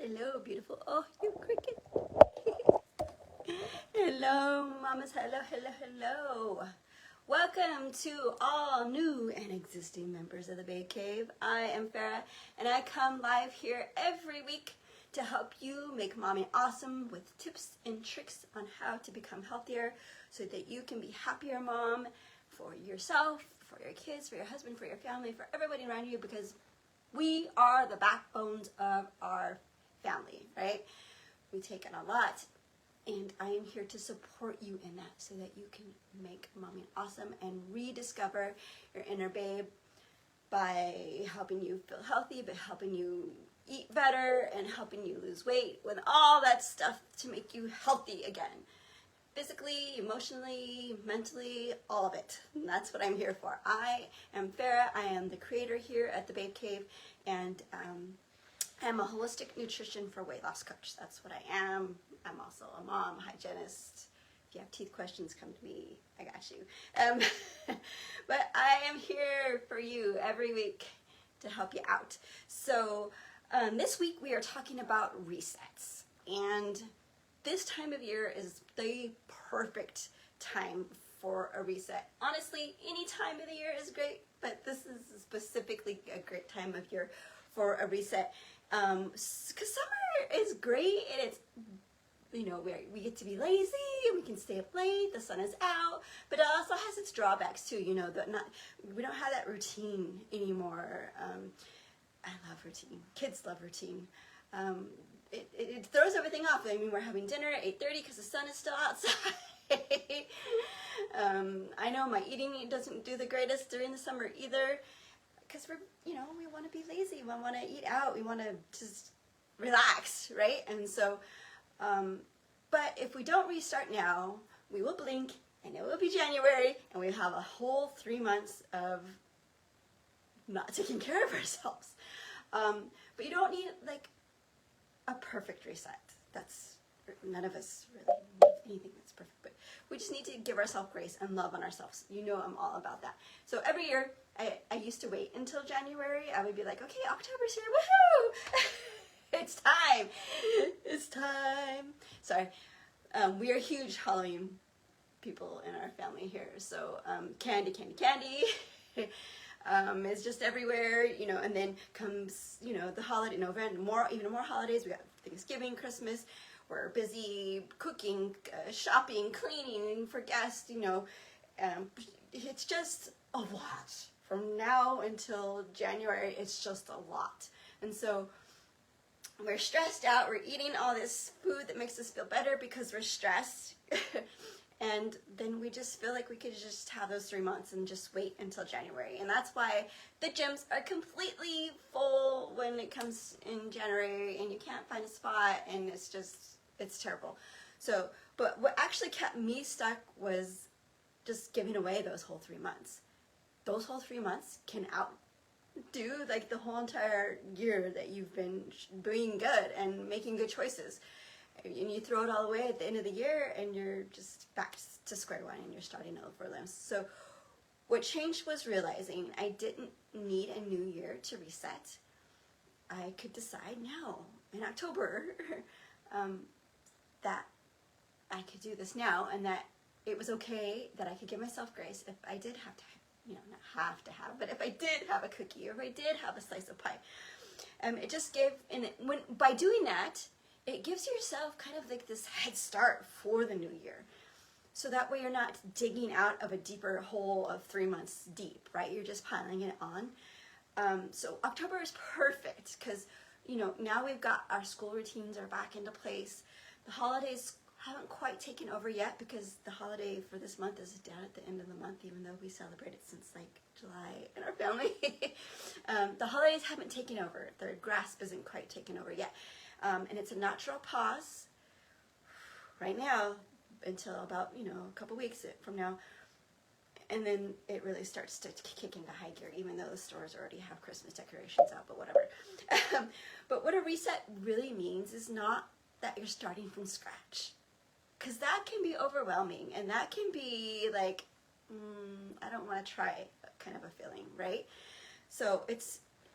Hello, beautiful. Oh, you cricket. Hello, mamas. Hello, hello, hello. Welcome to all new and existing members of the Babe Cave. I am Farah, and I come live here every week to help you make mommy awesome with tips and tricks on how to become healthier so that you can be happier mom for yourself, for your kids, for your husband, for your family, for everybody around you, because we are the backbones of our family, right? We take in a lot, and I am here to support you in that so that you can make mommy awesome and rediscover your inner babe by helping you feel healthy, by helping you eat better, and helping you lose weight with all that stuff to make you healthy again. Physically, emotionally, mentally, all of it. And that's what I'm here for. I am Farah. I am the creator here at the Babe Cave, and I'm a holistic nutrition for weight loss coach. That's what I am. I'm also a mom, hygienist. If you have teeth questions, come to me. I got you. But I am here for you every week to help you out. So this week we are talking about resets. And this time of year is the perfect time for a reset. Honestly, any time of the year is great, but this is specifically a great time of year for a reset. Because summer is great, and it's, you know, we get to be lazy, and we can stay up late, the sun is out, but it also has its drawbacks too, you know, we don't have that routine anymore. I love routine. Kids love routine. It throws everything off. I mean, we're having dinner at 8:30 because the sun is still outside. I know my eating doesn't do the greatest during the summer either, because we want to be lazy. We want to eat out. We want to just relax, right? And so, but if we don't restart now, we will blink, and it will be January, and we have a whole 3 months of not taking care of ourselves. But you don't need, like, a perfect reset. None of us really need anything that's perfect, but we just need to give ourselves grace and love on ourselves. You know, I'm all about that. So every year, I used to wait until January. I would be like, okay, October's here, woohoo! It's time. It's time. Sorry. We are huge Halloween people in our family here. So candy. It's just everywhere, you know, and then comes, you know, the holiday, November, even more holidays. We got Thanksgiving, Christmas. We're busy cooking, shopping, cleaning for guests, you know. It's just a lot. From now until January, it's just a lot. And so we're stressed out. We're eating all this food that makes us feel better because we're stressed. And then we just feel like we could just have those 3 months and just wait until January. And that's why the gyms are completely full when it comes in January, and you can't find a spot, and it's terrible. So, but what actually kept me stuck was just giving away those whole 3 months. Those whole 3 months can outdo like the whole entire year that you've been being good and making good choices. And you throw it all away at the end of the year, and you're just back to square one, and you're starting over. So what changed was realizing I didn't need a new year to reset. I could decide now in October that I could do this now, and that it was okay, that I could give myself grace if I did have to, you know, not have to have, but if I did have a cookie, or if I did have a slice of pie. It just gave, by doing that, it gives yourself kind of like this head start for the new year. So that way you're not digging out of a deeper hole of 3 months deep, right? You're just piling it on. So October is perfect because, you know, now we've got our school routines are back into place. The holidays haven't quite taken over yet because the holiday for this month is down at the end of the month, even though we celebrate it since like July in our family. The holidays haven't taken over. Their grasp isn't quite taken over yet. And it's a natural pause right now until about, you know, a couple weeks from now. And then it really starts to kick into high gear, even though the stores already have Christmas decorations out, but whatever. But what a reset really means is not that you're starting from scratch. Because that can be overwhelming, and that can be like, I don't want to try kind of a feeling, right? So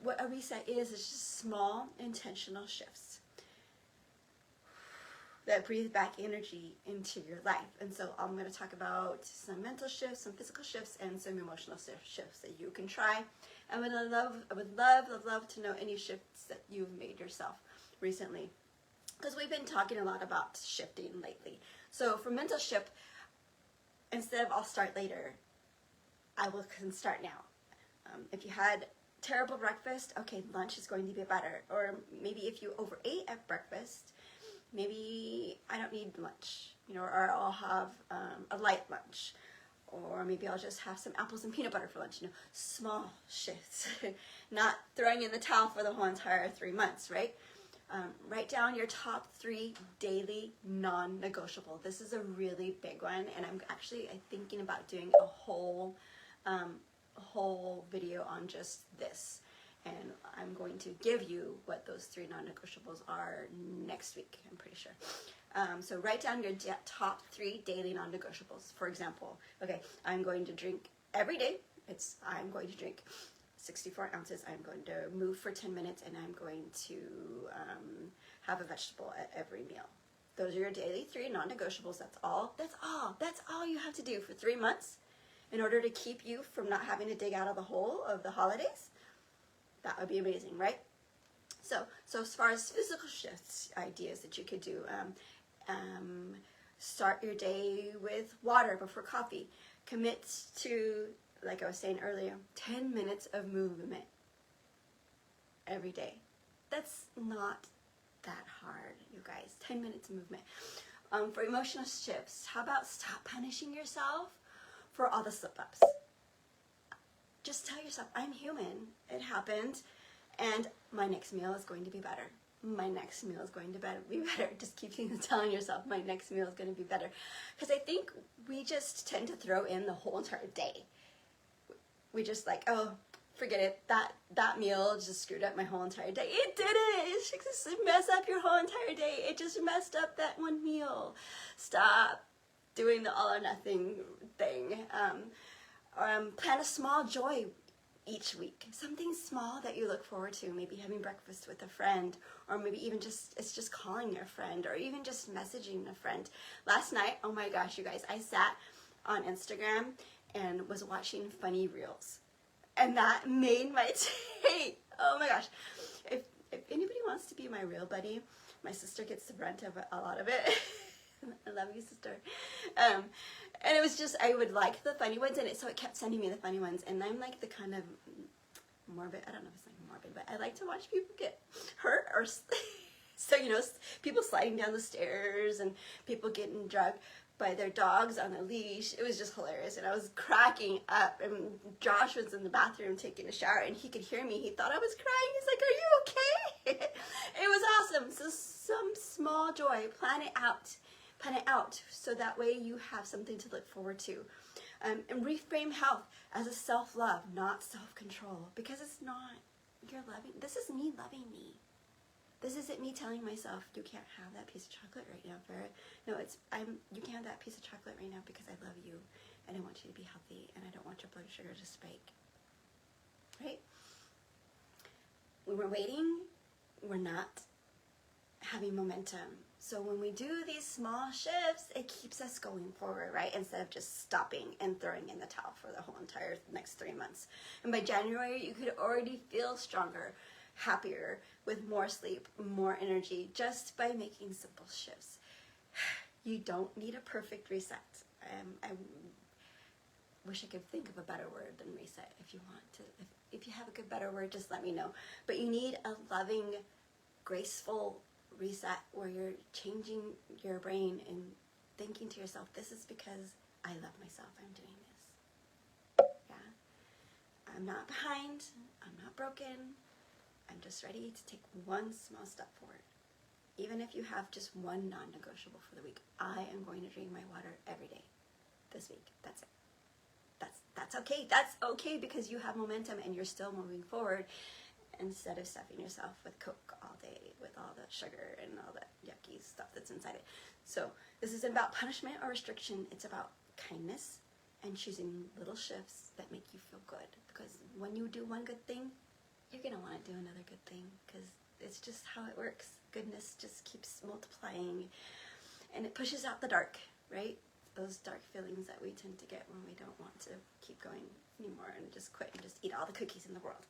what a reset is just small intentional shifts. that breathe back energy into your life. And so I'm going to talk about some mental shifts, some physical shifts, and some emotional shifts that you can try. I would love to know any shifts that you've made yourself recently, because we've been talking a lot about shifting lately. So for mental shift, instead of I'll start later, I can start now. If you had terrible breakfast, okay, lunch is going to be better. Or maybe if you overate at breakfast, maybe I don't need lunch, or I'll have a light lunch, or maybe I'll just have some apples and peanut butter for lunch. Small shifts, not throwing in the towel for the whole entire 3 months, right? Write down your top 3 daily non-negotiable. This is a really big one, and I'm thinking about doing a whole video on just this. And I'm going to give you what those 3 non-negotiables are next week, I'm pretty sure. So write down your top 3 daily non-negotiables. For example, okay, I'm going to drink every day. I'm going to drink 64 ounces. I'm going to move for 10 minutes, and I'm going to have a vegetable at every meal. Those are your daily 3 non-negotiables. That's all you have to do for 3 months in order to keep you from not having to dig out of the hole of the holidays. That would be amazing, right? So as far as physical shifts, ideas that you could do, start your day with water before coffee. Commit to, like I was saying earlier, 10 minutes of movement every day. That's not that hard, you guys. 10 minutes of movement. For emotional shifts, how about stop punishing yourself for all the slip-ups? Just tell yourself, I'm human. It happened, and my next meal is going to be better. My next meal is going to be better. Just keep telling yourself, my next meal is going to be better. Because I think we just tend to throw in the whole entire day. We just like, oh, forget it. That meal just screwed up my whole entire day. It didn't. It just messed up your whole entire day. It just messed up that one meal. Stop doing the all or nothing thing. Plan a small joy each week. Something small that you look forward to. Maybe having breakfast with a friend, or maybe even it's just calling your friend, or even just messaging a friend. Last night, oh my gosh, you guys, I sat on Instagram and was watching funny reels, and that made my day. Oh my gosh. If anybody wants to be my reel buddy, my sister gets the brunt of a lot of it. I love you, sister. And it was just, I would like the funny ones, and so it kept sending me the funny ones. And I'm like the kind of morbid, I don't know if it's like morbid, but I like to watch people get hurt, or so, people sliding down the stairs and people getting drugged by their dogs on a leash. It was just hilarious, and I was cracking up. And Josh was in the bathroom taking a shower, and he could hear me. He thought I was crying. He's like, "Are you okay?" It was awesome. So some small joy, plan it out, so that way you have something to look forward to. And reframe health as a self-love, not self-control, because it's not. This is me loving me. This isn't me telling myself, you can't have that piece of chocolate right now, Farrah. No, you can't have that piece of chocolate right now because I love you, and I want you to be healthy, and I don't want your blood sugar to spike. Right? When we're waiting, we're not having momentum. So when we do these small shifts, it keeps us going forward, right? Instead of just stopping and throwing in the towel for the whole entire next 3 months. And by January, you could already feel stronger, happier, with more sleep, more energy, just by making simple shifts. You don't need a perfect reset. I wish I could think of a better word than reset. If you want to, if you have a good better word, just let me know. But you need a loving, graceful reset where you're changing your brain and thinking to yourself, this is because I love myself, I'm doing this. Yeah, I'm not behind, I'm not broken, I'm just ready to take one small step forward. Even if you have just one non-negotiable for the week, I am going to drink my water every day this week. That's it. That's okay. That's okay, because you have momentum and you're still moving forward, instead of stuffing yourself with Coke all day with all the sugar and all that yucky stuff that's inside it. So this isn't about punishment or restriction. It's about kindness and choosing little shifts that make you feel good. Because when you do one good thing, you're going to want to do another good thing, because it's just how it works. Goodness just keeps multiplying. and it pushes out the dark, right? Those dark feelings that we tend to get when we don't want to keep going anymore and just quit and just eat all the cookies in the world.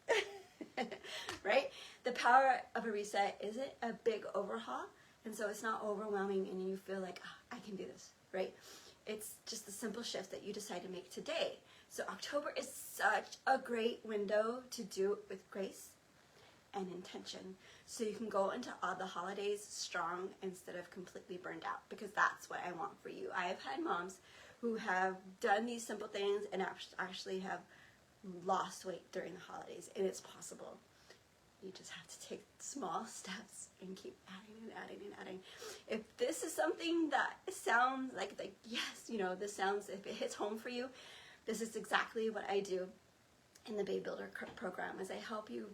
Right? The power of a reset isn't a big overhaul, and so it's not overwhelming and you feel like, oh, I can do this, right? It's just a simple shift that you decide to make today. So October is such a great window to do it with grace and intention, so you can go into all the holidays strong instead of completely burned out, because that's what I want for you. I have had moms who have done these simple things and actually have lost weight during the holidays, and it's possible. You just have to take small steps and keep adding and adding and adding. If this is something that sounds like yes, you know, this sounds, if it hits home for you, this is exactly what I do in the Babe Builder program, is I help you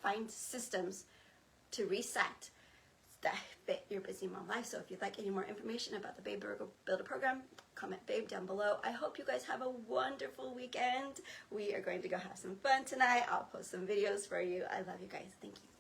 find systems to reset that fit your busy mom life. So if you'd like any more information about the Babe Builder program, comment Babe down below. I hope you guys have a wonderful weekend. We are going to go have some fun tonight. I'll post some videos for you. I love you guys. Thank you.